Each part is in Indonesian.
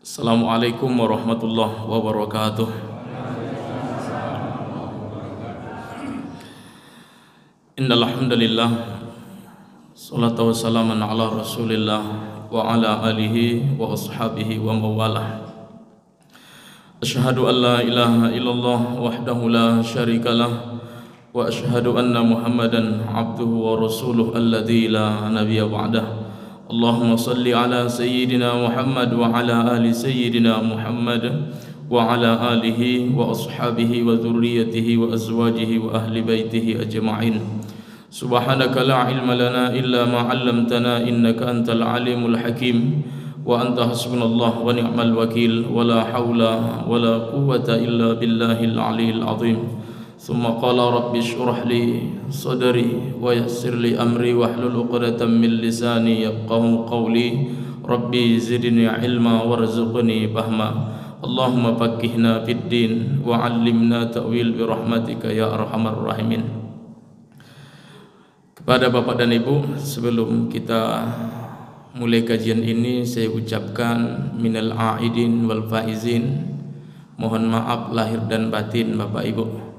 Assalamualaikum warahmatullahi wabarakatuh. Innal hamdalillah salatu wassalamu ala Rasulillah wa ala alihi wa ashabihi wa mawalah. Asyhadu an la ilaha illallah wahdahu la syarikalah wa asyhadu anna Muhammadan abduhu wa rasuluh alladzi la nabiyya ba'dah. Allahumma salli ala sayyidina Muhammad wa ala ali sayyidina Muhammad wa ala alihi wa ashabihi wa dhurriyyatihi wa azwajihi wa ahli baitihi ajma'in. Subhanaka la ilma lana illa ma 'allamtana innaka antal alimul hakim wa anta hasbunallah wa ni'mal wakil wa la haula wa la quwwata illa billahil aliyyil azim. Thumma qala rabbi shrah li sadri wa yassir li amri wahlul 'uqdatam min lisani yafqahu qawli. Rabbi zidni ilma warzuqni fahma. Allahumma faqqihna fid din wa 'allimna ta'wil bi rahmatika ya arhamar rahimin. Kepada Bapak dan Ibu, sebelum kita mulai kajian ini, saya ucapkan minal aidin wal faizin. Mohon maaf lahir dan batin Bapak Ibu.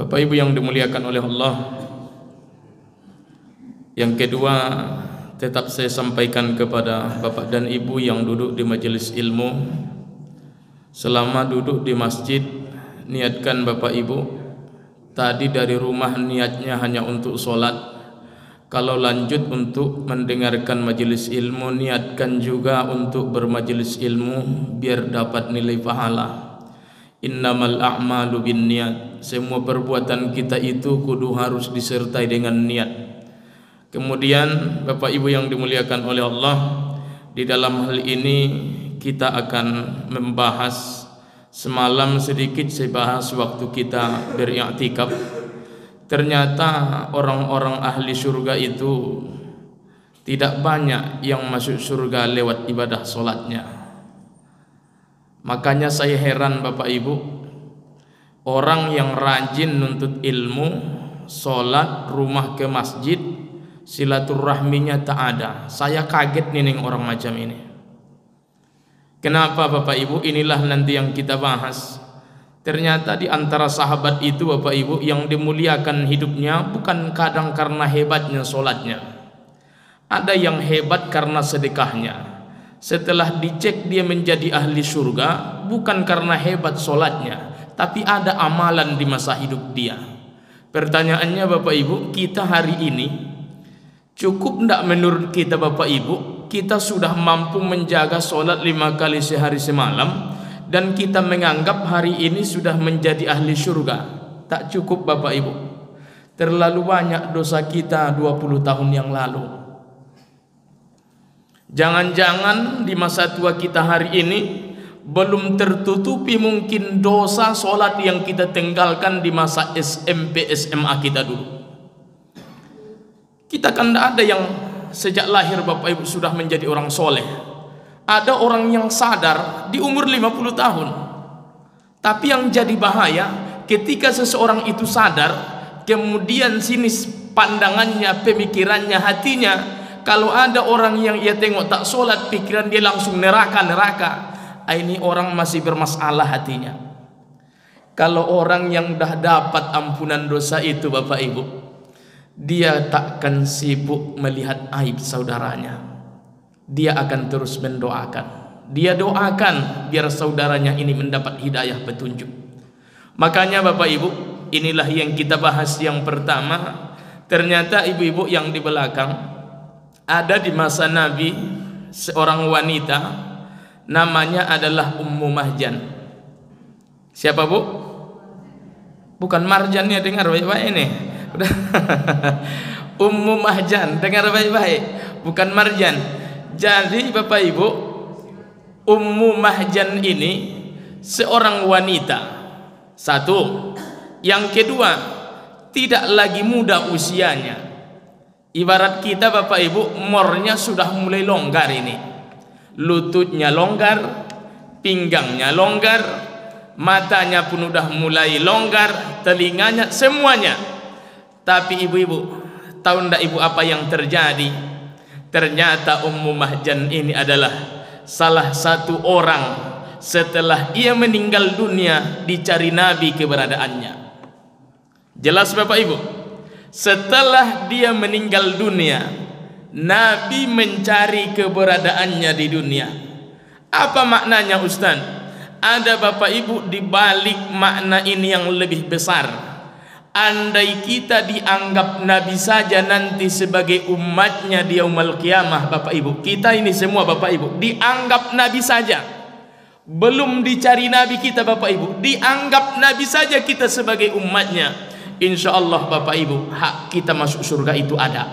Bapak Ibu yang dimuliakan oleh Allah. Yang kedua, tetap saya sampaikan kepada Bapak dan Ibu yang duduk di majelis ilmu, selama duduk di masjid, niatkan Bapak Ibu, tadi dari rumah niatnya hanya untuk sholat. Kalau lanjut untuk mendengarkan majelis ilmu, niatkan juga untuk bermajelis ilmu biar dapat nilai pahala. Innamal a'malu binniyat. Semua perbuatan kita itu kudu harus disertai dengan niat. Kemudian Bapak Ibu yang dimuliakan oleh Allah, di dalam hal ini kita akan membahas, semalam sedikit saya bahas waktu kita beriktikaf. Ternyata orang-orang ahli surga itu tidak banyak yang masuk surga lewat ibadah solatnya. Makanya saya heran Bapak Ibu, orang yang rajin nuntut ilmu, solat, rumah ke masjid, silaturahminya tak ada. Saya kaget nih orang macam ini. Kenapa Bapak Ibu? Inilah nanti yang kita bahas. Ternyata di antara sahabat itu Bapak Ibu, yang dimuliakan hidupnya bukan kadang karena hebatnya solatnya. Ada yang hebat karena sedekahnya. Setelah dicek dia menjadi ahli surga bukan karena hebat solatnya, tapi ada amalan di masa hidup dia. Pertanyaannya Bapak Ibu, kita hari ini cukup tidak menurut kita Bapak Ibu? Kita sudah mampu menjaga solat 5 kali sehari semalam dan kita menganggap hari ini sudah menjadi ahli surga. Tak cukup Bapak Ibu. Terlalu banyak dosa kita 20 tahun yang lalu. Jangan-jangan di masa tua kita hari ini belum tertutupi mungkin dosa solat yang kita tinggalkan di masa SMP SMA kita dulu. Kita kan tidak ada yang sejak lahir Bapak Ibu sudah menjadi orang soleh. Ada orang yang sadar di umur 50 tahun. Tapi yang jadi bahaya ketika seseorang itu sadar, kemudian sini pandangannya, pemikirannya, hatinya, kalau ada orang yang ia tengok tak solat, pikiran dia langsung neraka. Ini orang masih bermasalah hatinya. Kalau orang yang dah dapat ampunan dosa itu Bapak Ibu, dia takkan sibuk melihat aib saudaranya. Dia akan terus mendoakan. Dia doakan biar saudaranya ini mendapat hidayah petunjuk. Makanya Bapak Ibu, inilah yang kita bahas yang pertama. Ternyata ibu-ibu yang di belakang, ada di masa Nabi seorang wanita namanya adalah Ummu Mahjan. Siapa Bu? Bukan Marjan ya, dengar baik-baik ini. Ummu Mahjan, dengar baik-baik, bukan Marjan. Jadi Bapak Ibu, Ummu Mahjan ini seorang wanita. Satu. Yang kedua, tidak lagi muda usianya. Ibarat kita Bapak Ibu, umurnya sudah mulai longgar ini. Lututnya longgar, pinggangnya longgar, matanya pun udah mulai longgar, telinganya, semuanya. Tapi ibu-ibu, tahu ndak ibu apa yang terjadi? Ternyata Ummu Mahjan ini adalah salah satu orang setelah ia meninggal dunia dicari Nabi keberadaannya. Jelas Bapak Ibu? Setelah dia meninggal dunia, Nabi mencari keberadaannya di dunia. Apa maknanya Ustaz? Ada Bapak Ibu di balik makna ini yang lebih besar. Andai kita dianggap Nabi saja nanti sebagai umatnya di yaumul qiyamah, Bapak Ibu, kita ini semua Bapak Ibu dianggap Nabi saja, belum dicari Nabi kita Bapak Ibu, dianggap Nabi saja kita sebagai umatnya, insya Allah Bapak Ibu hak kita masuk surga itu ada.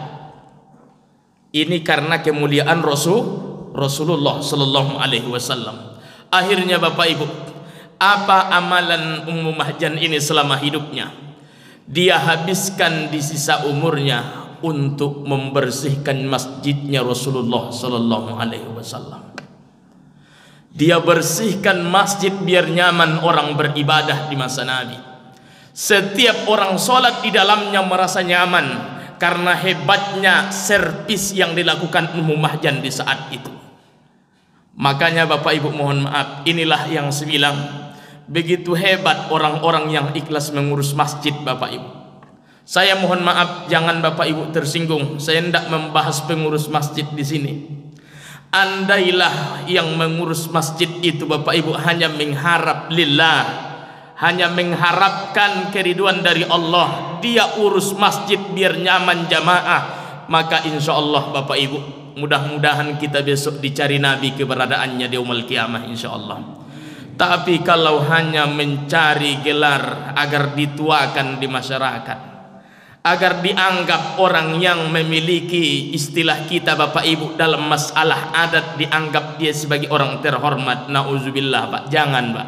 Ini karena kemuliaan Rasulullah Sallallahu Alaihi Wasallam. Akhirnya Bapak Ibu, apa amalan Ummu Mahjan ini selama hidupnya? Dia habiskan di sisa umurnya untuk membersihkan masjidnya Rasulullah Sallallahu Alaihi Wasallam. Dia bersihkan masjid biar nyaman orang beribadah di masa Nabi. Setiap orang sholat di dalamnya merasa nyaman karena hebatnya servis yang dilakukan Ummu Mahjan di saat itu. Makanya Bapak Ibu mohon maaf, inilah yang saya bilang, begitu hebat orang-orang yang ikhlas mengurus masjid Bapak Ibu. Saya mohon maaf, jangan Bapak Ibu tersinggung. Saya hendak membahas pengurus masjid di sini. Andailah yang mengurus masjid itu Bapak Ibu hanya mengharap lillah, hanya mengharapkan keriduan dari Allah, dia urus masjid biar nyaman jamaah, maka insya Allah Bapak Ibu, mudah-mudahan kita besok dicari Nabi keberadaannya di yaumul qiyamah insya Allah. Tapi kalau hanya mencari gelar agar dituakan di masyarakat, agar dianggap orang yang memiliki istilah kita Bapak Ibu dalam masalah adat, dianggap dia sebagai orang terhormat, nauzubillah Pak, jangan Pak.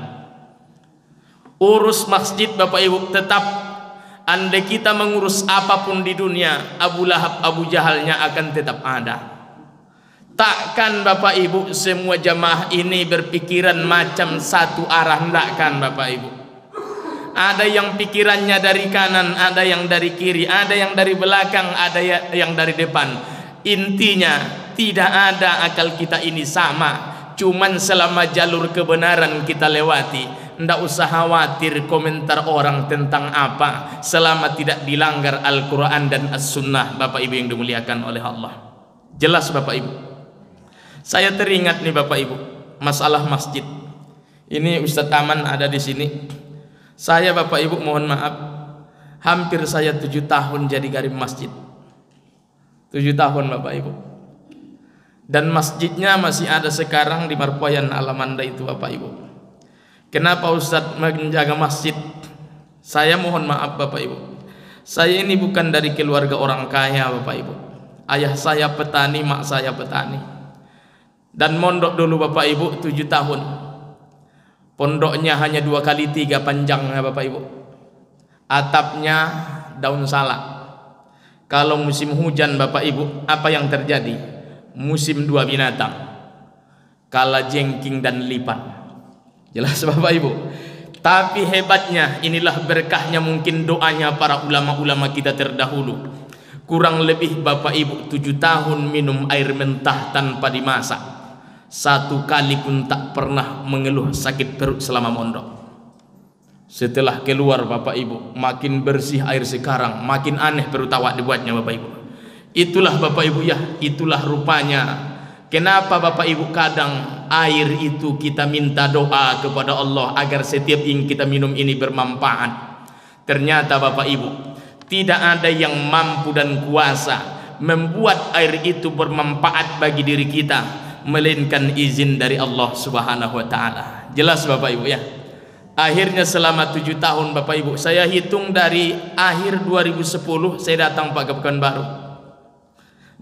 Urus masjid Bapak Ibu tetap. Andai kita mengurus apapun di dunia, Abu Lahab, Abu Jahalnya akan tetap ada. Takkan Bapak Ibu semua jamaah ini berpikiran macam satu arah, takkan Bapak Ibu. Ada yang pikirannya dari kanan, ada yang dari kiri, ada yang dari belakang, ada yang dari depan. Intinya tidak ada akal kita ini sama. Cuman selama jalur kebenaran kita lewati, ndak usah khawatir komentar orang tentang apa, selama tidak dilanggar Al-Quran dan As-Sunnah Bapak Ibu yang dimuliakan oleh Allah. Jelas Bapak Ibu? Saya teringat nih Bapak Ibu, masalah masjid. Ini Ustadz Aman ada di sini. Saya Bapak Ibu mohon maaf, hampir saya 7 tahun jadi garib masjid. 7 tahun Bapak Ibu. Dan masjidnya masih ada sekarang di Marpoyan Alamanda itu Bapak Ibu. Kenapa Ustadz menjaga masjid? Saya mohon maaf Bapak Ibu, saya ini bukan dari keluarga orang kaya Bapak Ibu. Ayah saya petani, mak saya petani. Dan mondok dulu Bapak Ibu 7 tahun. Pondoknya hanya 2x3 panjangnya Bapak Ibu. Atapnya daun salak. Kalau musim hujan Bapak Ibu, apa yang terjadi? Musim 2 binatang, kala jengking dan lipan. Jelas Bapak Ibu? Tapi hebatnya, inilah berkahnya mungkin doanya para ulama-ulama kita terdahulu. Kurang lebih Bapak Ibu 7 tahun minum air mentah tanpa dimasak. 1 kali pun tak pernah mengeluh sakit perut selama mondok. Setelah keluar Bapak Ibu, makin bersih air sekarang, makin aneh perut awak dibuatnya Bapak Ibu. Itulah Bapak Ibu ya, itulah rupanya. Kenapa Bapak Ibu kadang air itu kita minta doa kepada Allah agar setiap yang kita minum ini bermanfaat. Ternyata Bapak Ibu, tidak ada yang mampu dan kuasa membuat air itu bermanfaat bagi diri kita, melainkan izin dari Allah Subhanahu wa taala. Jelas Bapak Ibu ya. Akhirnya selama 7 tahun Bapak Ibu, saya hitung dari akhir 2010 saya datang Pak ke Pekanbaru.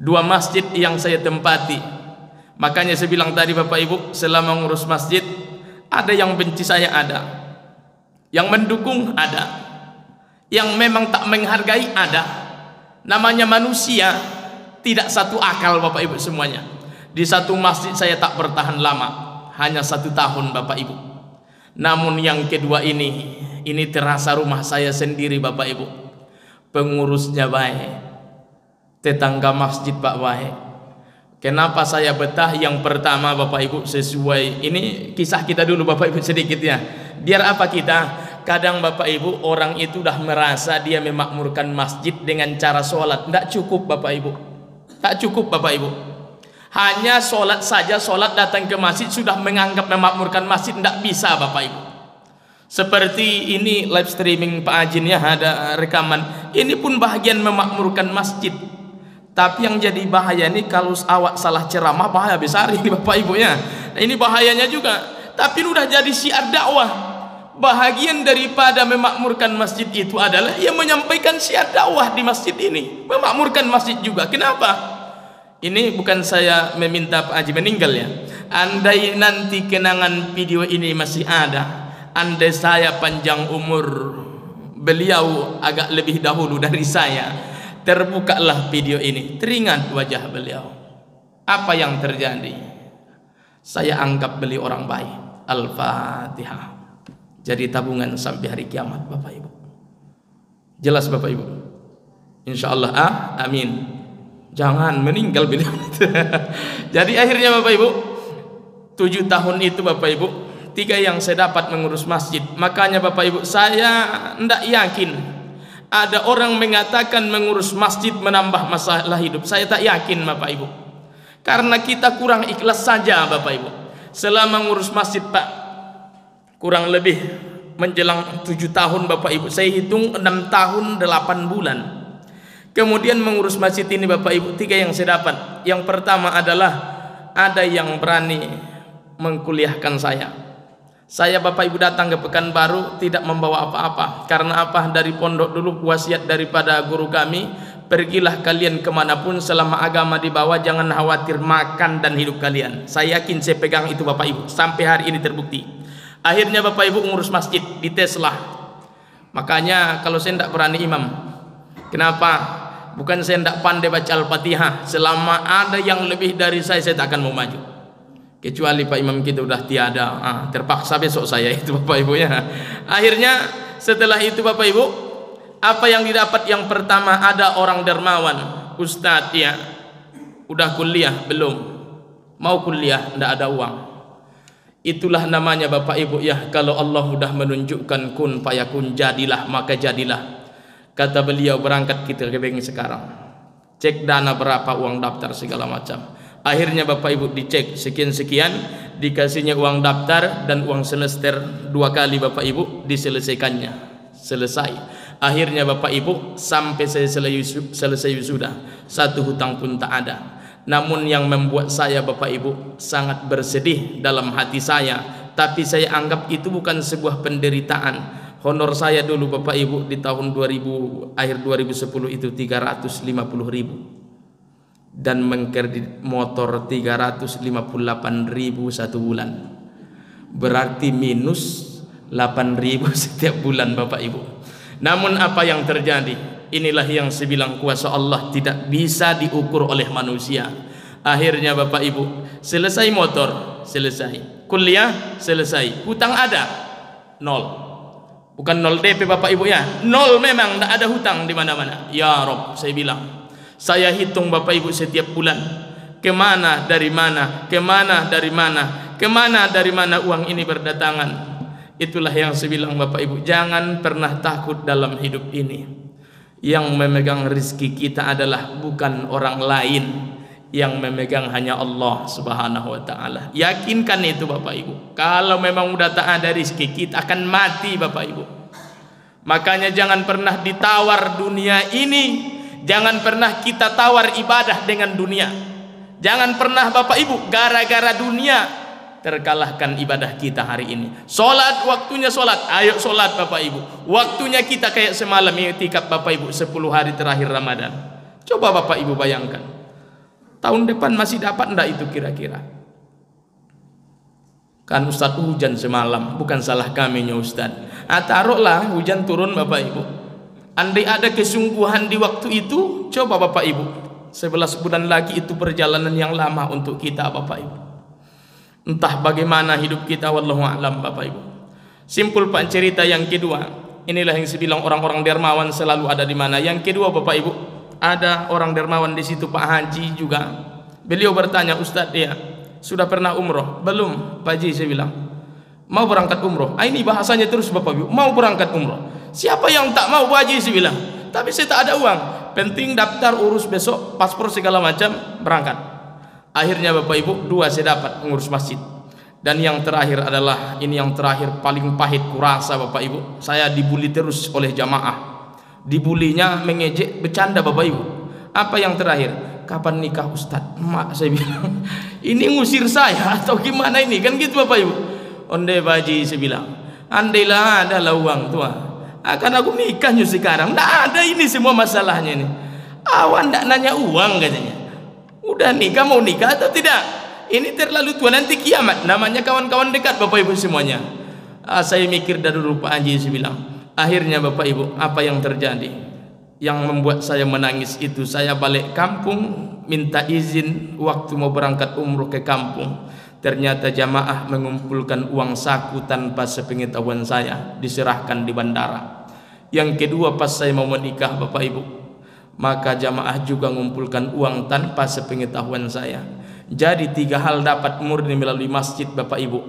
2 masjid yang saya tempati. Makanya saya bilang tadi Bapak Ibu, selama ngurus masjid, ada yang benci saya, ada yang mendukung, ada yang memang tak menghargai, ada. Namanya manusia, tidak satu akal Bapak Ibu semuanya. Di satu masjid saya tak bertahan lama, hanya 1 tahun Bapak Ibu. Namun yang kedua ini terasa rumah saya sendiri Bapak Ibu. Pengurusnya baik, tetangga masjid Pak baik, Kenapa saya betah? Yang pertama Bapak Ibu, sesuai ini kisah kita dulu Bapak Ibu sedikit ya. Biar apa kita? Kadang Bapak Ibu orang itu dah merasa dia memakmurkan masjid dengan cara sholat. Tidak cukup Bapak Ibu. Tak cukup Bapak Ibu. Hanya sholat saja, sholat datang ke masjid sudah menganggap memakmurkan masjid. Tidak bisa Bapak Ibu. Seperti ini live streaming Pak Ajin ya, ada rekaman. Ini pun bahagian memakmurkan masjid. Tapi yang jadi bahaya ini kalau awak salah ceramah, bahaya besar ini Bapak Ibu ya. Nah, ini bahayanya juga. Tapi udah jadi syiar dakwah. Bahagian daripada memakmurkan masjid itu adalah ia menyampaikan syiar dakwah di masjid ini. Memakmurkan masjid juga. Kenapa? Ini bukan saya meminta Pak Haji meninggal ya. Andai nanti kenangan video ini masih ada, andai saya panjang umur, beliau agak lebih dahulu dari saya, terbukalah video ini, teringat wajah beliau. Apa yang terjadi? Saya anggap beliau orang baik. Al-Fatihah. Jadi tabungan sampai hari kiamat Bapak Ibu. Jelas Bapak Ibu? Insya Allah amin. Jangan meninggal beliau. Jadi akhirnya Bapak Ibu, 7 tahun itu Bapak Ibu, 3 yang saya dapat mengurus masjid. Makanya Bapak Ibu, saya tidak yakin ada orang mengatakan mengurus masjid menambah masalah hidup. Saya tak yakin Bapak Ibu. Karena kita kurang ikhlas saja Bapak Ibu. Selama mengurus masjid Pak, kurang lebih menjelang 7 tahun Bapak Ibu. Saya hitung 6 tahun 8 bulan. Kemudian mengurus masjid ini Bapak Ibu, 3 yang saya dapat. Yang pertama adalah ada yang berani mengkuliahkan saya. Saya Bapak Ibu datang ke Pekanbaru tidak membawa apa-apa. Karena apa? Dari pondok dulu wasiat daripada guru kami, pergilah kalian kemanapun selama agama dibawa, jangan khawatir makan dan hidup kalian. Saya yakin saya pegang itu Bapak Ibu. Sampai hari ini terbukti. Akhirnya Bapak Ibu ngurus masjid di Tesla. Makanya kalau saya tidak berani imam. Kenapa? Bukan saya tidak pandai baca Al-Fatihah. Selama ada yang lebih dari saya tak akan mau maju. Kecuali Pak Imam kita udah tiada, terpaksa besok saya itu Bapak Ibu ya. Akhirnya setelah itu Bapak Ibu, apa yang didapat? Yang pertama ada orang dermawan, Ustadz ya, udah kuliah belum? Mau kuliah, tidak ada uang. Itulah namanya Bapak Ibu ya, kalau Allah sudah menunjukkan kun fayakun, jadilah maka jadilah. Kata beliau, berangkat kita ke bank sekarang, cek dana berapa, uang daftar segala macam. Akhirnya Bapak Ibu dicek sekian-sekian, dikasihnya uang daftar dan uang semester 2 kali Bapak Ibu, diselesaikannya. Selesai. Akhirnya Bapak Ibu sampai saya selesai wisuda, 1 hutang pun tak ada. Namun yang membuat saya Bapak Ibu sangat bersedih dalam hati saya, tapi saya anggap itu bukan sebuah penderitaan. Honor saya dulu Bapak Ibu di tahun 2000, akhir 2010 itu 350.000. Dan mengkredit motor 358.000 1 bulan. Berarti minus 8.000 setiap bulan Bapak Ibu. Namun apa yang terjadi? Inilah yang saya bilang kuasa Allah tidak bisa diukur oleh manusia. Akhirnya Bapak Ibu, selesai motor, selesai. Kuliah, selesai. Hutang ada? 0. Bukan 0 DP Bapak Ibu ya. 0 memang, tidak ada hutang di mana-mana. Ya Rob, saya bilang. Saya hitung Bapak Ibu setiap bulan. Kemana, dari mana, kemana, dari mana, kemana, dari mana uang ini berdatangan. Itulah yang saya bilang Bapak Ibu, jangan pernah takut dalam hidup ini. Yang memegang rezeki kita adalah bukan orang lain, yang memegang hanya Allah Subhanahu wa ta'ala. Yakinkan itu Bapak Ibu. Kalau memang udah tak ada rezeki, kita akan mati Bapak Ibu. Makanya jangan pernah ditawar dunia ini. Jangan pernah kita tawar ibadah dengan dunia. Jangan pernah Bapak Ibu gara-gara dunia terkalahkan ibadah kita hari ini. Solat, waktunya solat, ayo solat Bapak Ibu. Waktunya kita kayak semalam i'tikaf Bapak Ibu 10 hari terakhir Ramadan. Coba Bapak Ibu bayangkan, tahun depan masih dapat enggak itu kira-kira? Kan Ustaz hujan semalam, bukan salah kami nya Ustaz. Taruhlah hujan turun Bapak Ibu. Andai ada kesungguhan di waktu itu, coba Bapak Ibu, 11 bulan lagi itu perjalanan yang lama untuk kita Bapak Ibu. Entah bagaimana hidup kita, wallahu a'lam Bapak Ibu. Simpul Pak cerita yang kedua. Inilah yang saya bilang orang-orang dermawan selalu ada di mana. Yang kedua Bapak Ibu, ada orang dermawan di situ Pak Haji juga. Beliau bertanya, Ustadz, dia sudah pernah umroh? Belum, Pak Haji, saya bilang. Mau berangkat umroh? Ini bahasanya terus Bapak Ibu, mau berangkat umroh. Siapa yang tak mau, Pak Haji, saya bilang. Tapi saya tak ada uang. Penting daftar, urus besok, paspor segala macam, berangkat. Akhirnya Bapak Ibu, 2 saya dapat mengurus masjid. Dan yang terakhir adalah, ini yang terakhir paling pahit kurasa Bapak Ibu. Saya dibully terus oleh jamaah. Dibulinya mengejek, bercanda Bapak Ibu. Apa yang terakhir? Kapan nikah Ustadz? Mak, saya bilang, ini ngusir saya atau gimana ini? Kan gitu Bapak Ibu. Onde Baji, saya bilang, andailah adalah uang tua, akan aku nikahnya sekarang. Nggak ada ini semua masalahnya ini. Awan nggak nanya uang katanya. Udah nikah, mau nikah atau tidak? Ini terlalu tua, nanti kiamat. Namanya kawan-kawan dekat Bapak Ibu semuanya. Saya mikir dari dulu Pak Haji, saya bilang. Akhirnya Bapak Ibu, apa yang terjadi? Yang membuat saya menangis itu, saya balik kampung, minta izin waktu mau berangkat umroh ke kampung. Ternyata jamaah mengumpulkan uang saku tanpa sepengetahuan saya, diserahkan di bandara. Yang kedua, pas saya mau menikah Bapak Ibu, maka jamaah juga mengumpulkan uang tanpa sepengetahuan saya. Jadi 3 hal dapat murni melalui masjid Bapak Ibu.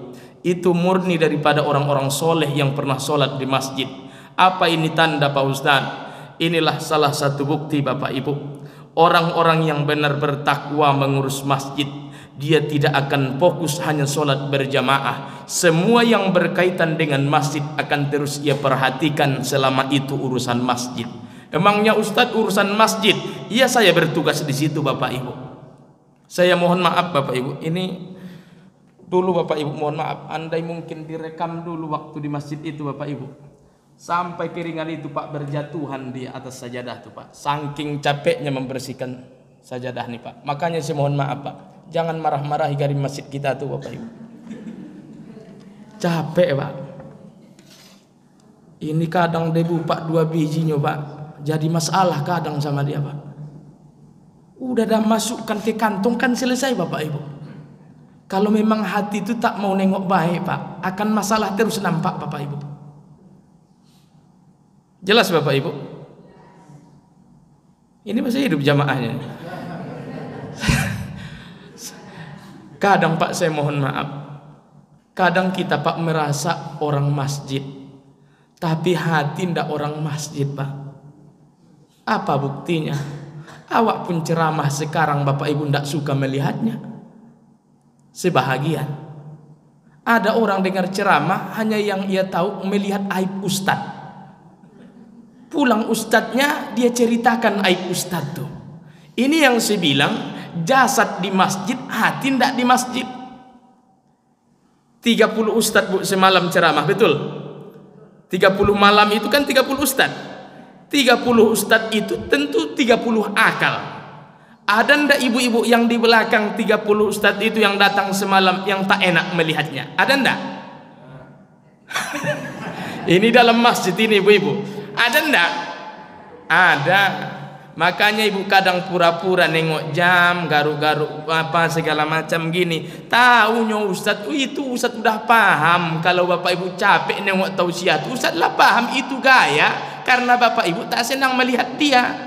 Itu murni daripada orang-orang soleh yang pernah sholat di masjid. Apa ini tanda Pak Ustadz? Inilah salah satu bukti Bapak Ibu. Orang-orang yang benar bertakwa mengurus masjid, dia tidak akan fokus hanya sholat berjamaah. Semua yang berkaitan dengan masjid akan terus ia perhatikan selama itu urusan masjid. Emangnya Ustadz urusan masjid? Iya, saya bertugas di situ Bapak Ibu. Saya mohon maaf Bapak Ibu. Ini dulu Bapak Ibu, mohon maaf. Andai mungkin direkam dulu waktu di masjid itu Bapak Ibu. Sampai keringat itu Pak berjatuhan di atas sajadah tuh Pak. Saking capeknya membersihkan sajadah nih Pak. Makanya saya mohon maaf Pak. Jangan marah-marahi dari masjid kita tuh Bapak Ibu. Capek Pak. Ini kadang debu Pak 2 bijinya Pak. Jadi masalah kadang sama dia Pak. Udah dah masukkan ke kantong kan selesai Bapak Ibu. Kalau memang hati itu tak mau nengok baik Pak, akan masalah terus nampak Bapak Ibu. Jelas Bapak Ibu? Ini masih hidup jamaahnya. Kadang Pak saya mohon maaf, kadang kita Pak merasa orang masjid, tapi hati ndak orang masjid Pak. Apa buktinya? Awak pun ceramah sekarang Bapak Ibu ndak suka melihatnya. Sebahagian ada orang dengar ceramah hanya yang ia tahu melihat aib ustadz. Pulang ustadznya dia ceritakan aib ustadz tuh. Ini yang saya bilang, jasad di masjid, hati ndak di masjid. 30 ustadz Bu semalam ceramah, betul? 30 malam itu kan 30 ustadz. 30 ustadz itu tentu 30 akal. Ada ndak ibu-ibu yang di belakang 30 ustadz itu yang datang semalam yang tak enak melihatnya? Ada ndak? Ini dalam masjid ini ibu-ibu. Ada ndak? Ada. Makanya ibu kadang pura-pura nengok jam, garuk-garuk apa segala macam gini. Taunya ustadz, itu ustadz udah paham. Kalau bapak ibu capek nengok tausiah, ustadz lah paham itu gaya. Karena bapak ibu tak senang melihat dia.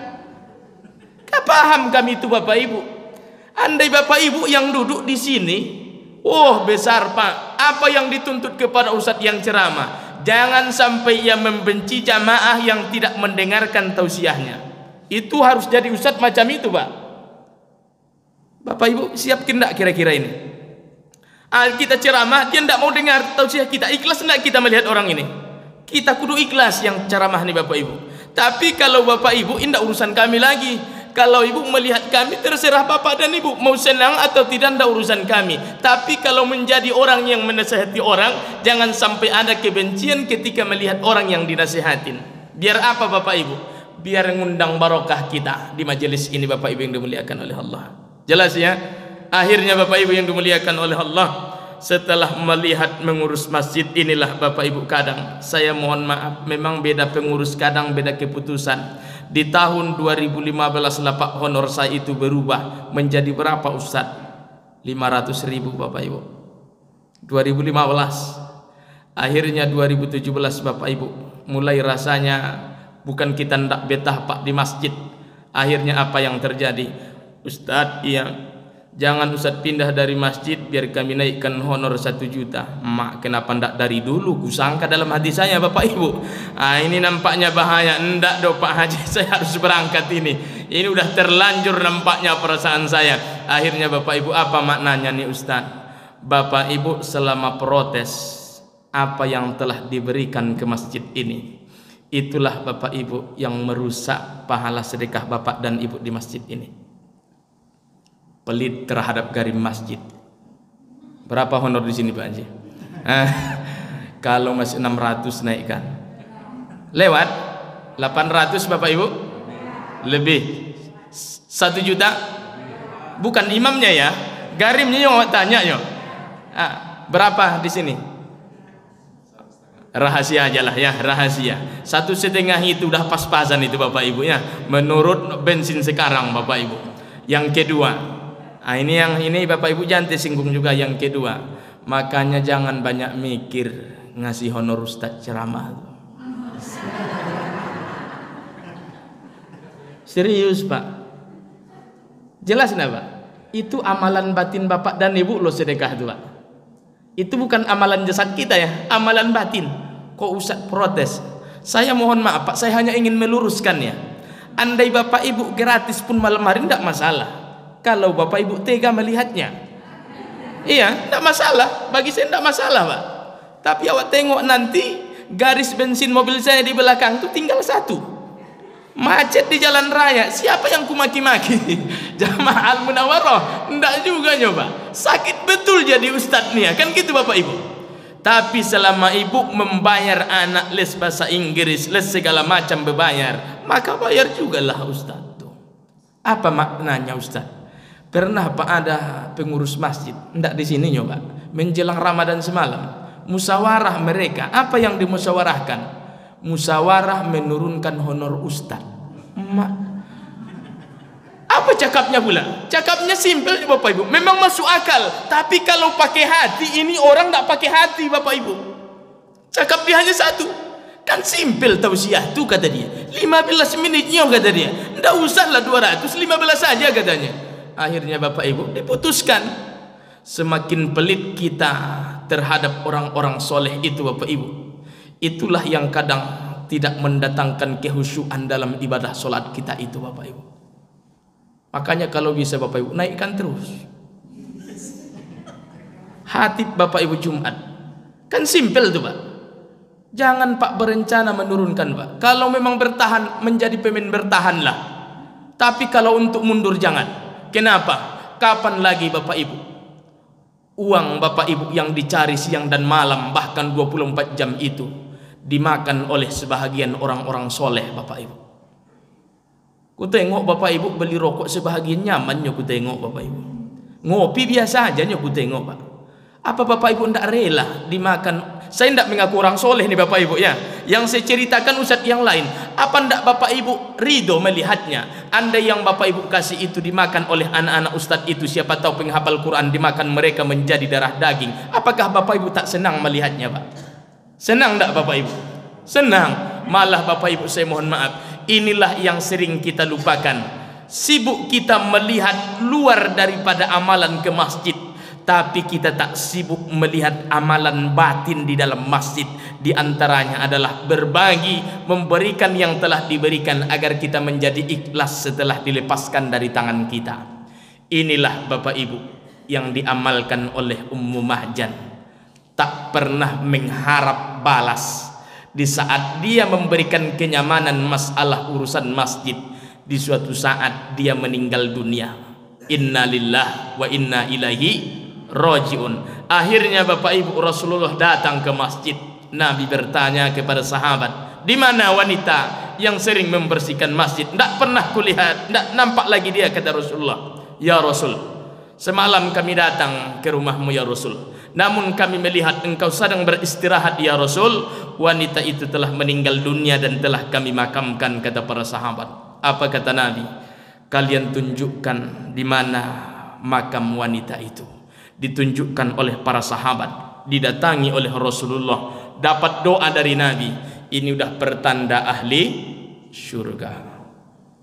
Gak paham kami itu bapak ibu. Andai bapak ibu yang duduk di sini, oh besar Pak. Apa yang dituntut kepada ustadz yang ceramah? Jangan sampai ia membenci jamaah yang tidak mendengarkan tausiahnya. Itu harus jadi ustadz macam itu Pak. Bapak Ibu siapkan enggak kira-kira ini? Kita ceramah, dia enggak mau dengar tausiah kita. Ikhlas enggak kita melihat orang ini? Kita kudu ikhlas yang ceramah nih Bapak Ibu. Tapi kalau Bapak Ibu, enggak urusan kami lagi. Kalau ibu melihat kami, terserah bapak dan ibu mau senang atau tidak, tidak urusan kami. Tapi kalau menjadi orang yang menasihati orang, jangan sampai ada kebencian ketika melihat orang yang dinasihatin. Biar apa bapak ibu? Biar ngundang barokah kita di majelis ini bapak ibu yang dimuliakan oleh Allah. Jelas ya? Akhirnya bapak ibu yang dimuliakan oleh Allah, setelah melihat mengurus masjid inilah bapak ibu, kadang saya mohon maaf, memang beda pengurus, kadang beda keputusan. Di tahun 2015 lapak honor saya itu berubah menjadi berapa Ustaz? 500.000 Bapak Ibu. 2015. Akhirnya 2017 Bapak Ibu, mulai rasanya bukan kita ndak betah Pak di masjid. Akhirnya apa yang terjadi? Ustaz, iya, Jangan Ustaz pindah dari masjid biar kami naikkan honor 1 juta. Mak, kenapa ndak dari dulu? Kusangka dalam hati saya Bapak Ibu, ini nampaknya bahaya. Ndak do Pak Haji, saya harus berangkat ini. Ini udah terlanjur nampaknya perasaan saya. Akhirnya Bapak Ibu, apa maknanya nih Ustaz? Bapak Ibu, selama protes apa yang telah diberikan ke masjid ini, itulah Bapak Ibu yang merusak pahala sedekah Bapak dan Ibu di masjid ini. Pelit terhadap garim masjid. Berapa honor di sini Pak Haji? Kalau masih 600 naikkan. Lewat 800 Bapak Ibu? Lebih. 1 juta? Bukan imamnya ya. Garimnya yang tanya yo. Berapa di sini? Rahasia aja lah ya, rahasia. 1,5 itu udah pas-pasan itu Bapak Ibu ya. Menurut bensin sekarang Bapak Ibu. Yang kedua, ini Bapak Ibu jangan tersinggung juga. Yang kedua, makanya jangan banyak mikir ngasih honor Ustadz ceramah. Serius Pak, jelas nggak Pak? Itu amalan batin Bapak dan Ibu loh sedekah itu Pak. Itu bukan amalan jasad kita ya, amalan batin. Kok Ustadz protes? Saya mohon maaf Pak, saya hanya ingin meluruskan ya. Andai Bapak Ibu gratis pun malam hari tidak masalah. Kalau Bapak Ibu tega melihatnya, iya, tidak masalah. Bagi saya tidak masalah Pak. Tapi awak tengok nanti garis bensin mobil saya di belakang itu tinggal 1. Macet di jalan raya. Siapa yang kumaki-maki? Jamaah Al-Munawwarah? Tidak juga nyoba. Sakit betul jadi ustadz nih ya. Kan gitu Bapak Ibu. Tapi selama ibu membayar anak les bahasa Inggris, les segala macam berbayar, maka bayar juga lah ustadz tuh. Apa maknanya ustadz? Pernah Pak ada pengurus masjid, ndak di sini nyoba, menjelang Ramadan semalam, musyawarah mereka. Apa yang dimusyawarahkan? Musyawarah menurunkan honor ustaz. Apa cakapnya pula? Cakapnya simpel Bapak Ibu, memang masuk akal. Tapi kalau pakai hati, ini orang ndak pakai hati Bapak Ibu. Cakap dia hanya 1. Kan simpel tausiah tuh kata dia. 15 menitnya kata dia. Ndak usahlah 200, 15 saja katanya. Akhirnya Bapak Ibu diputuskan. Semakin pelit kita terhadap orang-orang soleh itu Bapak Ibu, itulah yang kadang tidak mendatangkan kehusyuan dalam ibadah solat kita itu Bapak Ibu. Makanya kalau bisa Bapak Ibu naikkan terus hatib Bapak Ibu Jumat. Kan simpel tuh Pak. Jangan Pak berencana menurunkan Pak. Kalau memang bertahan, menjadi pemain bertahanlah. Tapi kalau untuk mundur jangan. Kenapa? Kapan lagi Bapak Ibu uang Bapak Ibu yang dicari siang dan malam, bahkan 24 jam itu dimakan oleh sebahagian orang-orang soleh Bapak Ibu? Ku tengok Bapak Ibu beli rokok sebahagian nyamannya, ku tengok Bapak Ibu ngopi biasa aja ku tengok Pak. Apa Bapak Ibu ndak rela dimakan? Saya ndak mengaku orang soleh nih Bapak Ibu ya. Yang saya ceritakan ustadz yang lain. Apa ndak Bapak Ibu ridho melihatnya? Andai yang Bapak Ibu kasih itu dimakan oleh anak-anak ustadz itu, siapa tahu penghafal Quran, dimakan mereka menjadi darah daging. Apakah Bapak Ibu tak senang melihatnya Pak? Senang ndak Bapak Ibu? Senang. Malah Bapak Ibu saya mohon maaf, inilah yang sering kita lupakan. Sibuk kita melihat luar daripada amalan ke masjid, tapi kita tak sibuk melihat amalan batin di dalam masjid. Di antaranya adalah berbagi, memberikan yang telah diberikan agar kita menjadi ikhlas setelah dilepaskan dari tangan kita. Inilah Bapak Ibu yang diamalkan oleh Ummu Mahjan. Tak pernah mengharap balas. Di saat dia memberikan kenyamanan masalah urusan masjid, di suatu saat dia meninggal dunia. Inna lillahi wa inna ilaihi rajiun. Akhirnya Bapak Ibu Rasulullah datang ke masjid. Nabi bertanya kepada sahabat, di mana wanita yang sering membersihkan masjid? Tidak pernah kulihat, tidak nampak lagi dia. Kata Rasulullah, ya Rasul, semalam kami datang ke rumahmu ya Rasul, namun kami melihat engkau sedang beristirahat ya Rasul. Wanita itu telah meninggal dunia dan telah kami makamkan. Kata para sahabat. Apa kata Nabi? Kalian tunjukkan di mana makam wanita itu. Ditunjukkan oleh para sahabat, didatangi oleh Rasulullah, dapat doa dari Nabi. Ini udah pertanda ahli surga.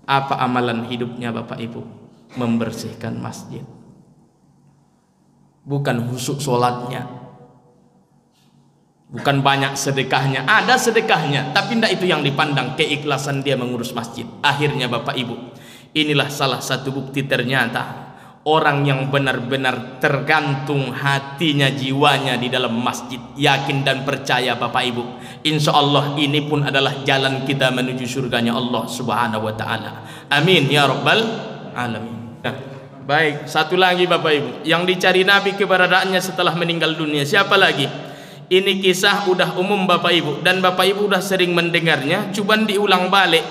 Apa amalan hidupnya Bapak Ibu? Membersihkan masjid. bukan khusyuk sholatnya, bukan banyak sedekahnya. Ada sedekahnya, tapi tidak itu yang dipandang, keikhlasan dia mengurus masjid. Akhirnya Bapak Ibu, inilah salah satu bukti ternyata orang yang benar-benar tergantung hatinya, jiwanya di dalam masjid, yakin dan percaya Bapak Ibu, insya Allah ini pun adalah jalan kita menuju surganya Allah Subhanahu wa ta'ala. Amin ya rabbal alamin. Nah, baik, satu lagi Bapak Ibu, yang dicari Nabi keberadaannya setelah meninggal dunia, siapa lagi? Ini kisah udah umum Bapak Ibu, dan Bapak Ibu udah sering mendengarnya, cuman diulang balik.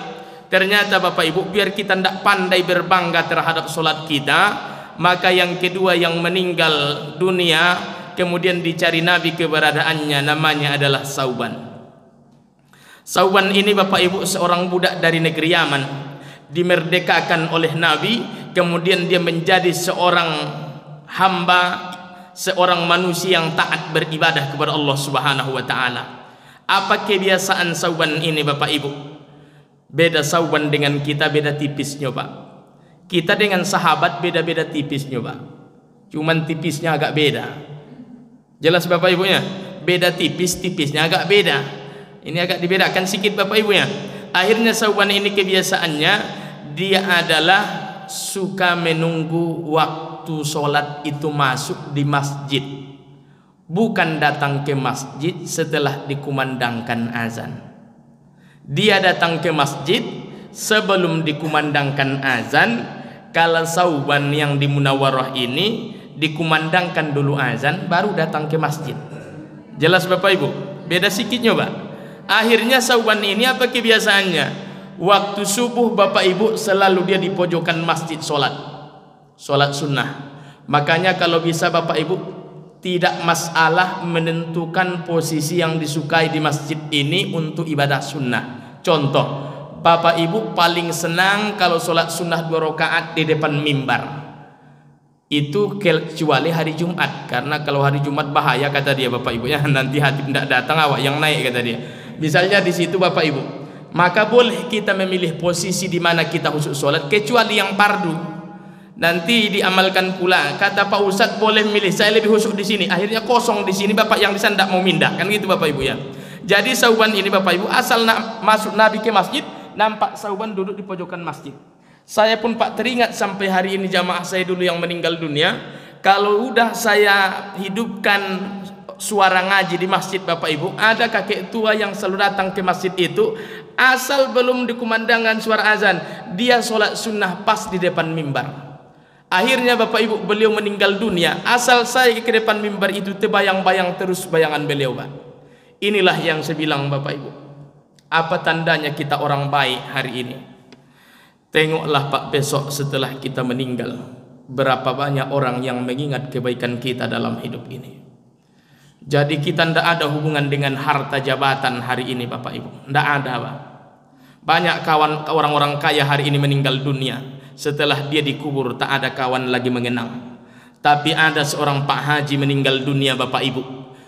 Ternyata Bapak Ibu, biar kita tidak pandai berbangga terhadap solat kita, maka yang kedua yang meninggal dunia kemudian dicari Nabi keberadaannya, namanya adalah Sauban. Sauban ini Bapak Ibu seorang budak dari negeri Yaman, dimerdekakan oleh Nabi, kemudian dia menjadi seorang hamba, seorang manusia yang taat beribadah kepada Allah Subhanahu wa ta'ala. Apa kebiasaan Sauban ini Bapak Ibu? Beda Sauban dengan kita, beda tipisnya Pak. Kita dengan sahabat beda-beda tipisnya Pak, cuman tipisnya agak beda. Jelas Bapak Ibunya? Beda tipis, tipisnya agak beda. Ini agak dibedakan sedikit Bapak Ibunya. Akhirnya Sauban ini kebiasaannya, dia adalah suka menunggu waktu sholat itu masuk di masjid, bukan datang ke masjid setelah dikumandangkan azan. Dia datang ke masjid sebelum dikumandangkan azan. Kalau Sauban yang di Munawwarah ini dikumandangkan dulu azan baru datang ke masjid. Jelas Bapak Ibu? Beda sikitnya Pak. Akhirnya Sauban ini apa kebiasaannya? Waktu subuh Bapak Ibu selalu dia di pojokan masjid sholat sunnah. Makanya kalau bisa Bapak Ibu tidak masalah menentukan posisi yang disukai di masjid ini untuk ibadah sunnah. Contoh, Bapak Ibu paling senang kalau sholat sunnah 2 rakaat di depan mimbar. Itu kecuali hari Jumat, karena kalau hari Jumat bahaya kata dia Bapak Ibu ya, nanti hatib tidak datang awak yang naik kata dia. Misalnya di situ Bapak Ibu, maka boleh kita memilih posisi di mana kita khusyuk sholat, kecuali yang fardu. Nanti diamalkan pula. Kata Pak Ustadz boleh milih, saya lebih khusyuk di sini. Akhirnya kosong di sini, Bapak yang di sana tidak mau mindah, kan gitu Bapak Ibu ya. Jadi Sauban ini Bapak Ibu asal masuk Nabi ke masjid, nampak Sauban duduk di pojokan masjid. Saya pun Pak teringat sampai hari ini jamaah saya dulu yang meninggal dunia, kalau udah saya hidupkan suara ngaji di masjid Bapak Ibu, ada kakek tua yang selalu datang ke masjid itu, asal belum dikumandangkan suara azan, dia sholat sunnah pas di depan mimbar. Akhirnya Bapak Ibu beliau meninggal dunia, asal saya ke depan mimbar itu terbayang-bayang terus bayangan beliau Pak. Inilah yang saya bilang Bapak Ibu, apa tandanya kita orang baik hari ini? Tengoklah Pak, besok setelah kita meninggal, berapa banyak orang yang mengingat kebaikan kita dalam hidup ini. Jadi kita tidak ada hubungan dengan harta jabatan hari ini Bapak Ibu, tidak ada Pak. Banyak kawan orang-orang kaya hari ini meninggal dunia, setelah dia dikubur tak ada kawan lagi mengenang. Tapi ada seorang Pak Haji meninggal dunia Bapak Ibu,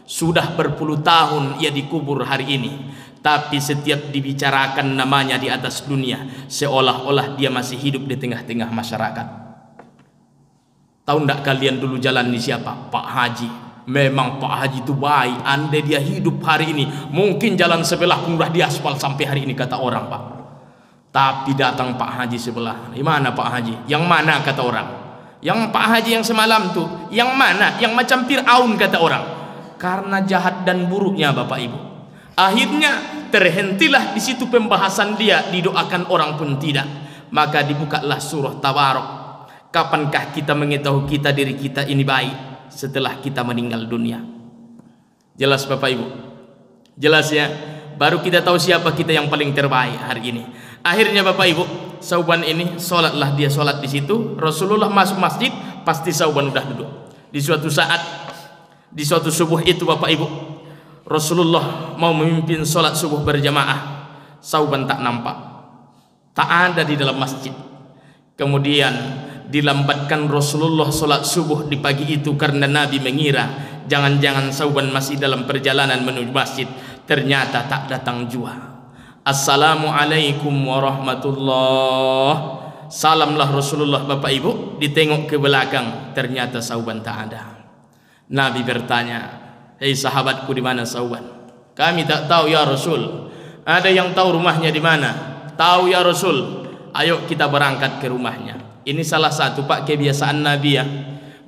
sudah berpuluh tahun ia dikubur hari ini, tapi setiap dibicarakan namanya di atas dunia, seolah-olah dia masih hidup di tengah-tengah masyarakat. Tahu tidak kalian dulu jalan di siapa? Pak Haji. Memang Pak Haji itu baik. Andai dia hidup hari ini, mungkin jalan sebelah pun sudah diaspal sampai hari ini kata orang Pak. Tapi datang Pak Haji sebelah. Di mana Pak Haji? Yang mana kata orang? Yang Pak Haji yang semalam tuh, yang mana? Yang macam Fir'aun kata orang. Karena jahat dan buruknya Bapak Ibu. Akhirnya terhentilah di situ pembahasan dia, didoakan orang pun tidak. Maka dibukalah surah Tabarok. Kapankah kita mengetahui kita diri kita ini baik setelah kita meninggal dunia? Jelas Bapak Ibu? Jelas ya? Baru kita tahu siapa kita yang paling terbaik hari ini. Akhirnya Bapak Ibu, Sauban ini sholatlah dia sholat di situ. Rasulullah masuk masjid, pasti Sauban udah duduk. Di suatu saat, di suatu subuh itu Bapak Ibu, Rasulullah mau memimpin sholat subuh berjamaah, Sauban tak nampak, tak ada di dalam masjid. Kemudian dilambatkan Rasulullah sholat subuh di pagi itu karena Nabi mengira jangan-jangan Sauban masih dalam perjalanan menuju masjid. Ternyata tak datang jua. Assalamualaikum warahmatullah. Salamlah Rasulullah Bapak Ibu, ditengok ke belakang, ternyata Sauban tak ada. Nabi bertanya, hei sahabatku, di mana Sauban? Kami tak tahu ya Rasul. Ada yang tahu rumahnya di mana? Tahu ya Rasul. Ayo kita berangkat ke rumahnya. Ini salah satu Pak kebiasaan Nabi ya.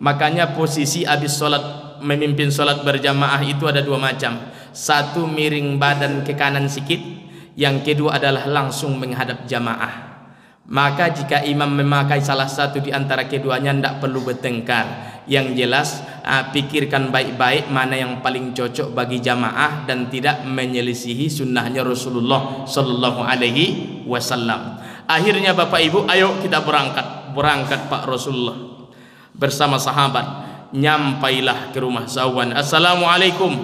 Makanya posisi habis sholat, memimpin sholat berjamaah itu ada dua macam. Satu miring badan ke kanan sedikit, yang kedua adalah langsung menghadap jamaah. Maka jika imam memakai salah satu di antara keduanya, tidak perlu bertengkar. Yang jelas pikirkan baik-baik mana yang paling cocok bagi jamaah dan tidak menyelisihi sunnahnya Rasulullah Sallallahu Alaihi Wasallam. Akhirnya Bapak Ibu, ayo kita berangkat Pak Rasulullah bersama sahabat. Nyampailah ke rumah Sauban. Assalamualaikum.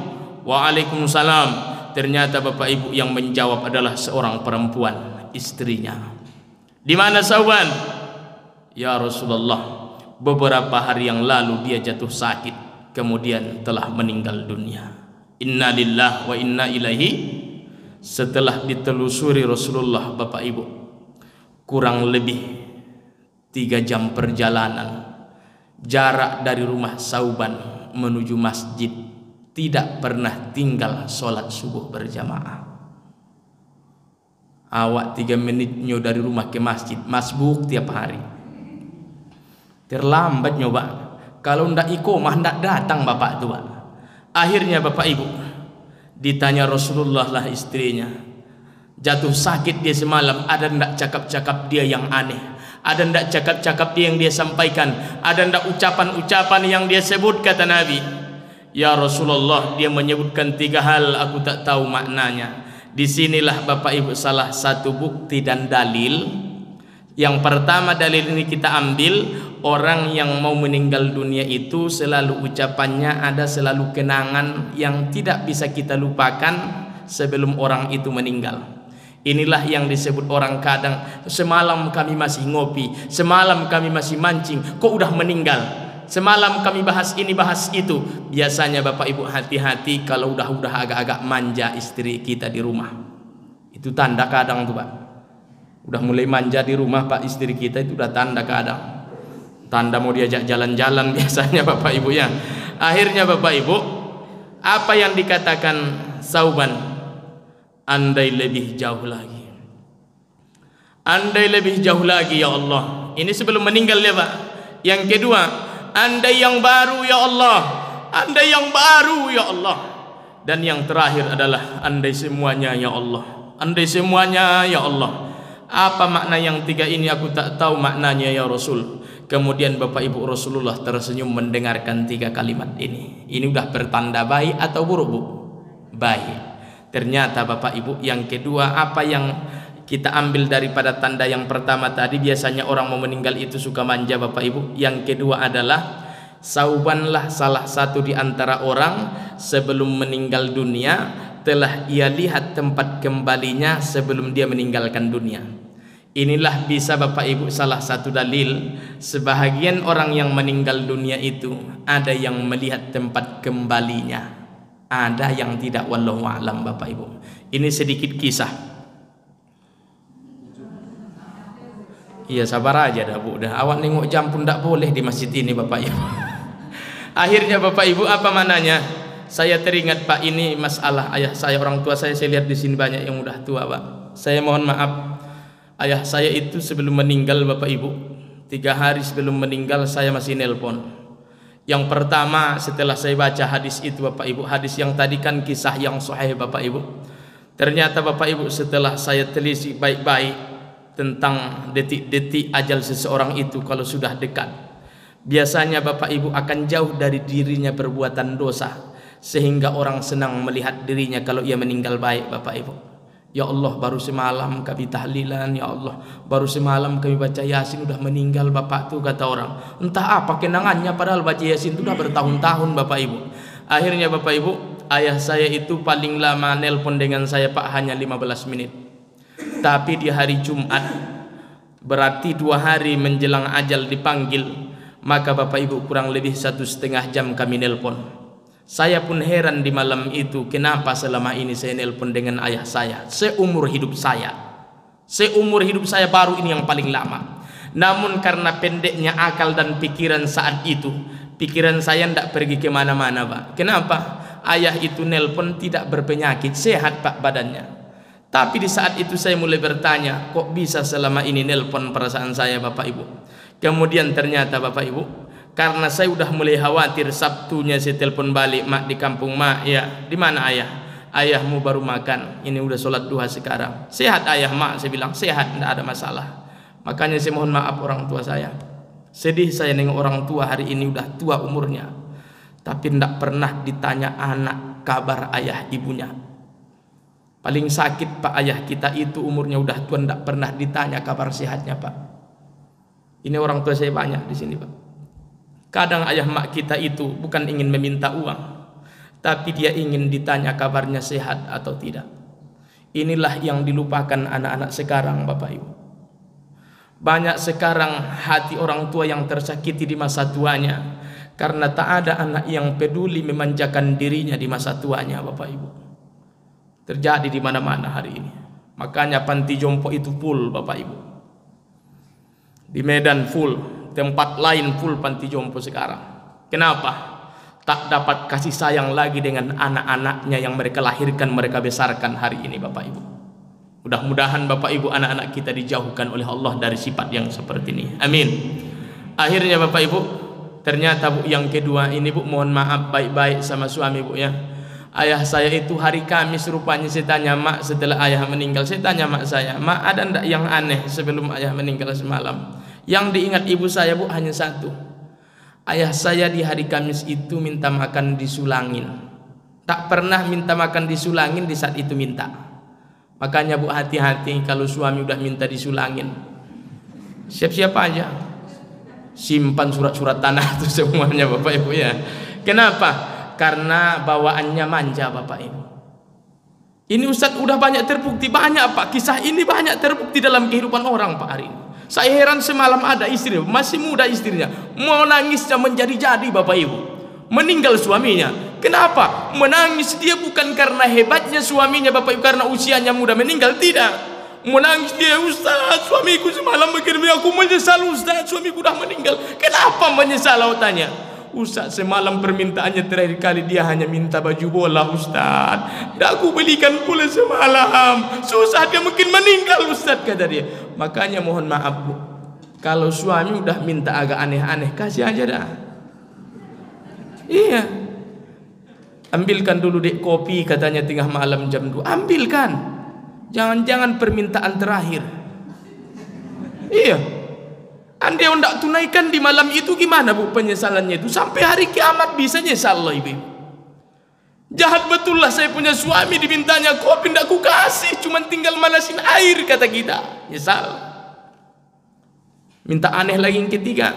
Waalaikumsalam. Ternyata Bapak Ibu yang menjawab adalah seorang perempuan, istrinya. Di mana Sauban? Ya Rasulullah, beberapa hari yang lalu dia jatuh sakit, kemudian telah meninggal dunia. Inna lillahi wa inna ilaihi. Setelah ditelusuri Rasulullah Bapak Ibu, kurang lebih 3 jam perjalanan jarak dari rumah Sauban menuju masjid, tidak pernah tinggal sholat subuh berjamaah. Awak 3 menit dari rumah ke masjid, masbuk tiap hari. Terlambat nyoba. Kalau ndak iqomah ndak datang bapak tu. Akhirnya Bapak Ibu ditanya Rasulullah lah istrinya, jatuh sakit dia semalam, ada ndak cakap-cakap dia yang aneh? Ada ndak cakap-cakap dia yang dia sampaikan? Ada ndak ucapan-ucapan yang dia sebut? Kata Nabi, ya Rasulullah, dia menyebutkan 3 hal, aku tak tahu maknanya. Disinilah Bapak Ibu salah satu bukti dan dalil. Yang pertama, dalil ini kita ambil, orang yang mau meninggal dunia itu selalu ucapannya ada selalu kenangan yang tidak bisa kita lupakan sebelum orang itu meninggal. Inilah yang disebut orang kadang, semalam kami masih ngopi, semalam kami masih mancing, kok udah meninggal. Semalam kami bahas ini bahas itu. Biasanya Bapak Ibu hati-hati kalau udah agak-agak manja istri kita di rumah. Itu tanda kadang tuh Pak. Udah mulai manja di rumah Pak istri kita, itu udah tanda kadang. Tanda mau diajak jalan-jalan biasanya Bapak Ibu ya. Akhirnya Bapak Ibu, apa yang dikatakan Sauban? Andai lebih jauh lagi. Andai lebih jauh lagi ya Allah. Ini sebelum meninggal ya Pak. Yang kedua, andai yang baru ya Allah, andai yang baru ya Allah. Dan yang terakhir adalah andai semuanya ya Allah, andai semuanya ya Allah. Apa makna yang 3 ini aku tak tahu maknanya ya Rasul. Kemudian Bapak Ibu Rasulullah tersenyum mendengarkan 3 kalimat ini. Ini udah bertanda baik atau buruk Bu? Baik. Ternyata Bapak Ibu, yang kedua, apa yang kita ambil daripada tanda yang pertama tadi, biasanya orang mau meninggal itu suka manja Bapak Ibu. Yang kedua adalah Saubanlah salah satu di antara orang sebelum meninggal dunia telah ia lihat tempat kembalinya sebelum dia meninggalkan dunia. Inilah bisa Bapak Ibu salah satu dalil sebahagian orang yang meninggal dunia itu ada yang melihat tempat kembalinya, ada yang tidak, wallahu a'lam Bapak Ibu. Ini sedikit kisah. Iya sabar aja dah Bu, dah awak nengok jam pun tak boleh di masjid ini Bapak Ibu. Akhirnya Bapak Ibu, apa mananya? Saya teringat Pak, ini masalah ayah saya, orang tua saya lihat di sini banyak yang udah tua Pak. Saya mohon maaf, ayah saya itu sebelum meninggal Bapak Ibu, 3 hari sebelum meninggal saya masih nelpon. Yang pertama setelah saya baca hadis itu Bapak Ibu, hadis yang tadi kan kisah yang sahih Bapak Ibu. Ternyata Bapak Ibu setelah saya telisik baik-baik tentang detik-detik ajal seseorang itu kalau sudah dekat, biasanya Bapak Ibu akan jauh dari dirinya perbuatan dosa, sehingga orang senang melihat dirinya kalau ia meninggal baik Bapak Ibu. Ya Allah, baru semalam kami tahlilan, ya Allah baru semalam kami baca Yasin, udah meninggal Bapak tuh, kata orang. Entah apa kenangannya, padahal baca Yasin itu udah bertahun-tahun Bapak Ibu. Akhirnya Bapak Ibu, ayah saya itu paling lama nelpon dengan saya Pak hanya 15 menit. Tapi di hari Jumat, berarti 2 hari menjelang ajal dipanggil, maka Bapak Ibu kurang lebih 1,5 jam kami nelpon. Saya pun heran di malam itu, kenapa selama ini saya nelpon dengan ayah saya. Seumur hidup saya baru ini yang paling lama. Namun karena pendeknya akal dan pikiran saat itu, Pikiran saya tidak pergi kemana-mana Pak. Kenapa? Ayah itu nelpon tidak berpenyakit, sehat Pak badannya. Tapi di saat itu saya mulai bertanya, kok bisa selama ini nelpon perasaan saya Bapak Ibu. Kemudian ternyata Bapak Ibu, karena saya udah mulai khawatir, Sabtunya saya telepon balik, mak di kampung, mak ya di mana ayah? Ayahmu baru makan, ini udah sholat duha sekarang. Sehat ayah mak, saya bilang sehat, tidak ada masalah. Makanya saya mohon maaf orang tua saya. Sedih saya nengok orang tua hari ini udah tua umurnya, tapi tidak pernah ditanya anak kabar ayah ibunya. Paling sakit Pak ayah kita itu umurnya udah tua, tidak pernah ditanya kabar sehatnya Pak. Ini orang tua saya banyak di sini Pak. Kadang ayah mak kita itu bukan ingin meminta uang, tapi dia ingin ditanya kabarnya sehat atau tidak. Inilah yang dilupakan anak-anak sekarang Bapak Ibu. Banyak sekarang hati orang tua yang tersakiti di masa tuanya karena tak ada anak yang peduli memanjakan dirinya di masa tuanya Bapak Ibu. Terjadi di mana-mana hari ini. Makanya panti jompo itu full Bapak Ibu. Di Medan full, tempat lain full panti jompo sekarang. Kenapa? Tak dapat kasih sayang lagi dengan anak-anaknya yang mereka lahirkan, mereka besarkan hari ini Bapak Ibu. Mudah-mudahan Bapak Ibu anak-anak kita dijauhkan oleh Allah dari sifat yang seperti ini. Amin. Akhirnya Bapak Ibu, ternyata Bu yang kedua ini Bu, mohon maaf baik-baik sama suami Bu ya. Ayah saya itu hari Kamis rupanya, saya tanya mak setelah ayah meninggal, saya tanya mak saya, mak ada ndak yang aneh sebelum ayah meninggal semalam? Yang diingat ibu saya Bu hanya satu. Ayah saya di hari Kamis itu minta makan disulangin. Tak pernah minta makan disulangin di saat itu minta. Makanya Bu hati-hati kalau suami udah minta disulangin. Siap-siap aja. Simpan surat-surat tanah itu semuanya Bapak Ibu ya. Kenapa? Karena bawaannya manja Bapak Ibu. Ini Ustaz udah banyak terbukti, banyak Pak. Kisah ini banyak terbukti dalam kehidupan orang Pak hari ini. Saya heran semalam ada istri, masih muda istrinya, mau nangisnya menjadi-jadi Bapak Ibu. Meninggal suaminya. Kenapa? Menangis dia bukan karena hebatnya suaminya Bapak Ibu, karena usianya muda meninggal, tidak. Menangis dia, Ustaz suamiku semalam begini, aku menyesal Ustaz, suamiku sudah meninggal. Kenapa menyesal? Aku tanya, Ustaz semalam permintaannya terakhir kali dia hanya minta baju bola Ustaz, tidak aku belikan pula semalam, susah dia mungkin meninggal Ustaz kata dia. Makanya mohon maaf Bu, kalau suami udah minta agak aneh-aneh kasih aja dah. Iya, ambilkan dulu dek kopi katanya tengah malam jam 2, ambilkan, jangan-jangan permintaan terakhir. Iya, anda yang tidak tunaikan di malam itu gimana Bu penyesalannya itu? Sampai hari kiamat bisa nyesal loh Ibu. Jahat betul lah saya punya suami dimintanya kopi tidak ku kasih, cuma tinggal manasin air kata kita, nyesal. Minta aneh lagi yang ketiga,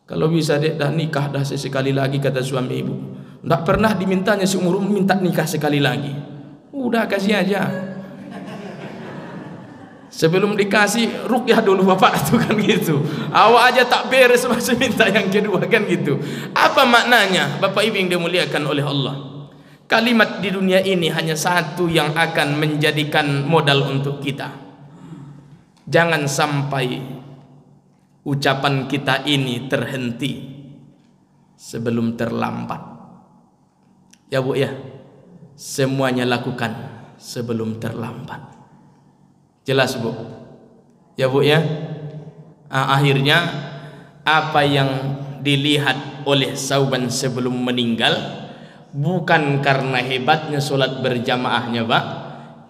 kalau bisa dek dah nikah dah sekali lagi kata suami ibu. Tidak pernah dimintanya seumur minta nikah sekali lagi. Udah kasih aja. Sebelum dikasih ruqyah dulu Bapak itu kan gitu. Awak aja tak beres masih minta yang kedua kan gitu. Apa maknanya Bapak Ibu yang dimuliakan oleh Allah? Kalimat di dunia ini hanya satu yang akan menjadikan modal untuk kita. Jangan sampai ucapan kita ini terhenti sebelum terlambat. Ya Bu ya, semuanya lakukan sebelum terlambat. Jelas Bu? Ya Bu ya. Akhirnya apa yang dilihat oleh Sauban sebelum meninggal bukan karena hebatnya sholat berjamaahnya Pak.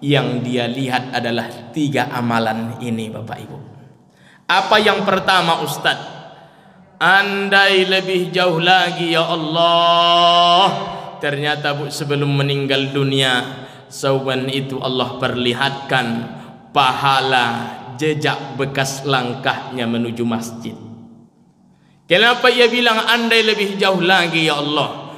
Yang dia lihat adalah 3 amalan ini Bapak Ibu. Apa yang pertama Ustaz? Andai lebih jauh lagi ya Allah. Ternyata Bu sebelum meninggal dunia Sauban itu Allah perlihatkan pahala jejak bekas langkahnya menuju masjid. Kenapa ia bilang andai lebih jauh lagi ya Allah?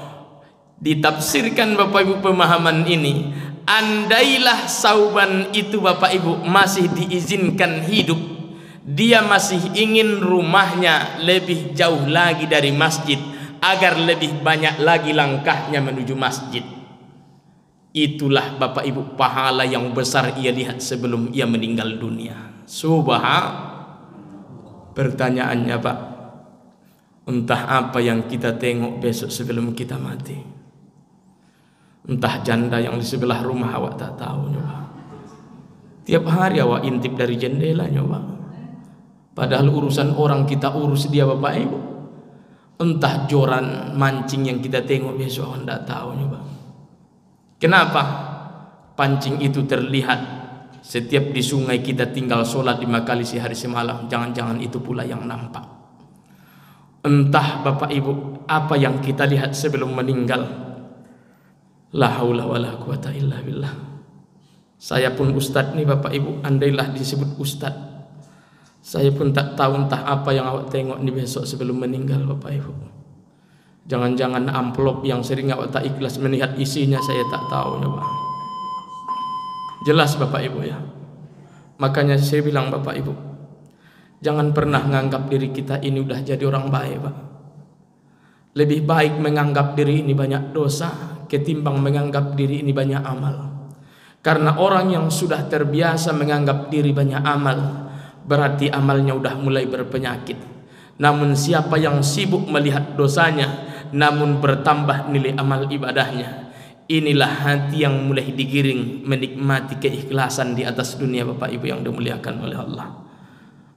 Ditafsirkan Bapak Ibu pemahaman ini, andailah Sauban itu Bapak Ibu masih diizinkan hidup, dia masih ingin rumahnya lebih jauh lagi dari masjid agar lebih banyak lagi langkahnya menuju masjid. Itulah Bapak Ibu pahala yang besar ia lihat sebelum ia meninggal dunia. Pertanyaannya Pak, Entah apa yang kita tengok besok sebelum kita mati. Entah janda yang di sebelah rumah awak tak tahu nyoba. Tiap hari awak intip dari jendela nyoba. Padahal urusan orang kita urus dia Bapak Ibu. Entah joran mancing yang kita tengok besok awak tak tahu nyoba. Kenapa? Pancing itu terlihat setiap di sungai kita tinggal sholat 5 kali sehari semalam. Jangan-jangan itu pula yang nampak. Entah Bapak Ibu apa yang kita lihat sebelum meninggal. La haula wala quwata illa billah. Saya pun ustadz nih Bapak Ibu, andailah disebut ustadz, saya pun tak tahu entah apa yang awak tengok nih besok sebelum meninggal Bapak Ibu. Jangan-jangan amplop yang sering awak tak ikhlas melihat isinya, saya tak tahu nyoba. Jelas Bapak Ibu ya. Makanya saya bilang Bapak Ibu, jangan pernah menganggap diri kita ini udah jadi orang baik Pak. Lebih baik menganggap diri ini banyak dosa ketimbang menganggap diri ini banyak amal. Karena orang yang sudah terbiasa menganggap diri banyak amal, berarti amalnya udah mulai berpenyakit. Namun siapa yang sibuk melihat dosanya, namun bertambah nilai amal ibadahnya, inilah hati yang mulai digiring menikmati keikhlasan di atas dunia Bapak Ibu yang dimuliakan oleh Allah.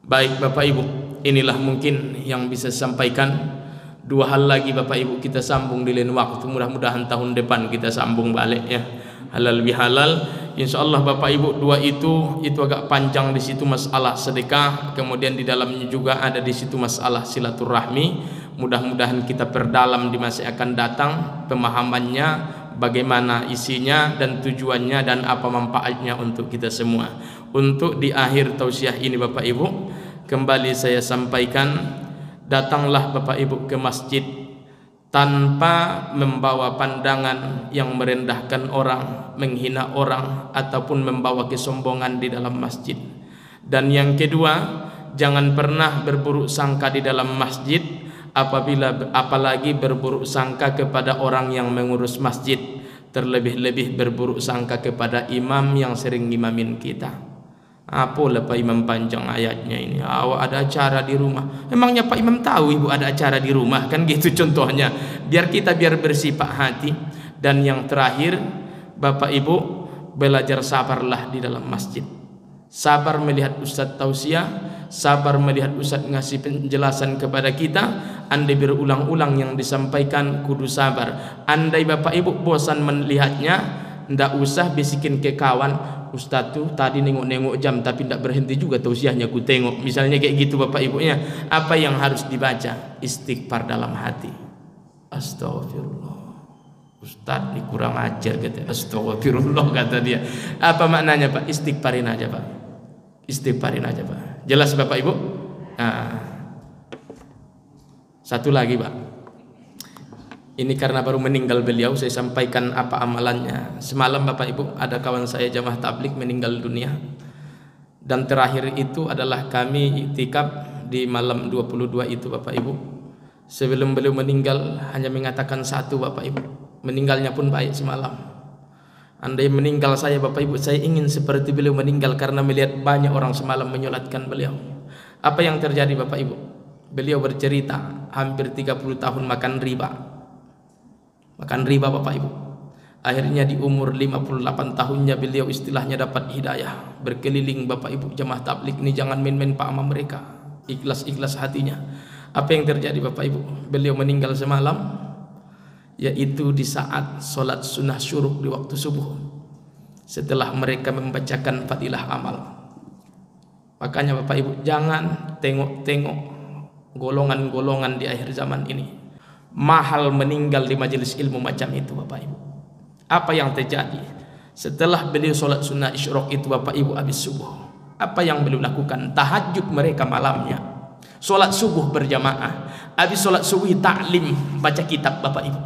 Baik Bapak Ibu, inilah mungkin yang bisa sampaikan. 2 hal lagi Bapak Ibu kita sambung di lain waktu. Mudah-mudahan tahun depan kita sambung balik ya. Halal bihalal. Insyaallah Bapak Ibu 2 itu agak panjang. Di situ masalah sedekah, kemudian di dalamnya juga ada di situ masalah silaturahmi. Mudah-mudahan kita perdalam di masa akan datang pemahamannya, bagaimana isinya dan tujuannya dan apa manfaatnya untuk kita semua. Untuk di akhir tausiah ini Bapak Ibu, kembali saya sampaikan, datanglah Bapak Ibu ke masjid tanpa membawa pandangan yang merendahkan orang, menghina orang, ataupun membawa kesombongan di dalam masjid. Dan yang kedua, jangan pernah berburuk sangka di dalam masjid, apalagi berburuk sangka kepada orang yang mengurus masjid, terlebih-lebih berburuk sangka kepada imam yang sering ngimamin kita. Apalah Pak Imam panjang ayatnya ini. Awak ada acara di rumah. Emangnya Pak Imam tahu Ibu ada acara di rumah? Kan gitu contohnya. Biar bersifat hati. Dan yang terakhir, Bapak Ibu, belajar sabarlah di dalam masjid. Sabar melihat Ustadz tausiah, sabar melihat Ustadz ngasih penjelasan kepada kita. Andai berulang-ulang yang disampaikan, kudu sabar. Andai Bapak Ibu bosan melihatnya, ndak usah bisikin ke kawan, Ustadz tuh tadi nengok-nengok jam tapi tidak berhenti juga tausiahnya ku tengok. Misalnya kayak gitu Bapak Ibunya. Apa yang harus dibaca? Istighfar dalam hati. Astagfirullah. Ustadz ini kurang ajar kata. Astagfirullah kata dia. Apa maknanya Pak? Istighfarin aja Pak. Istighfarin aja Pak. Jelas Bapak Ibu? Nah, satu lagi Pak. Ini karena baru meninggal beliau, saya sampaikan apa amalannya. Semalam Bapak Ibu ada kawan saya jamaah tablik meninggal dunia. Dan terakhir itu adalah kami iktikaf di malam 22 itu Bapak Ibu. Sebelum beliau meninggal hanya mengatakan satu Bapak Ibu. Meninggalnya pun baik semalam. Andai meninggal saya Bapak Ibu, saya ingin seperti beliau meninggal karena melihat banyak orang semalam menyolatkan beliau. Apa yang terjadi Bapak Ibu? Beliau bercerita hampir 30 tahun makan riba. Makan riba Bapak Ibu. Akhirnya di umur 58 tahunnya beliau istilahnya dapat hidayah. Berkeliling Bapak Ibu jamaah tablik ini, jangan main-main pak sama mereka. Ikhlas-ikhlas hatinya. Apa yang terjadi Bapak Ibu? Beliau meninggal semalam, yaitu di saat sholat sunnah syuruk di waktu subuh. Setelah mereka membacakan fadilah amal. Makanya Bapak Ibu jangan tengok-tengok golongan-golongan di akhir zaman ini. Mahal meninggal di majelis ilmu macam itu Bapak Ibu. Apa yang terjadi setelah beliau sholat sunnah isyraq itu Bapak Ibu habis subuh? Apa yang beliau lakukan? Tahajud mereka malamnya, sholat subuh berjamaah. Habis sholat subuh taklim baca kitab Bapak Ibu.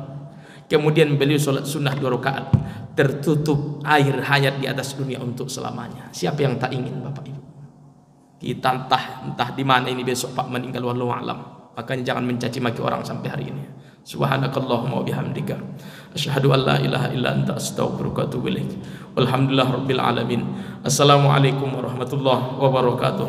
Kemudian beliau sholat sunnah 2 rakaat. Tertutup air hayat di atas dunia untuk selamanya. Siapa yang tak ingin Bapak Ibu? Kita entah di mana ini besok Pak meninggal, wallahu a'lam. Makanya jangan mencaci maki orang sampai hari ini. Subhanakallahumma wa bihamdika asyhadu an la ilaha illa anta astaghfiruka wa atubu ilaik. Walhamdulillahirabbil alamin. Assalamualaikum warahmatullahi wabarakatuh.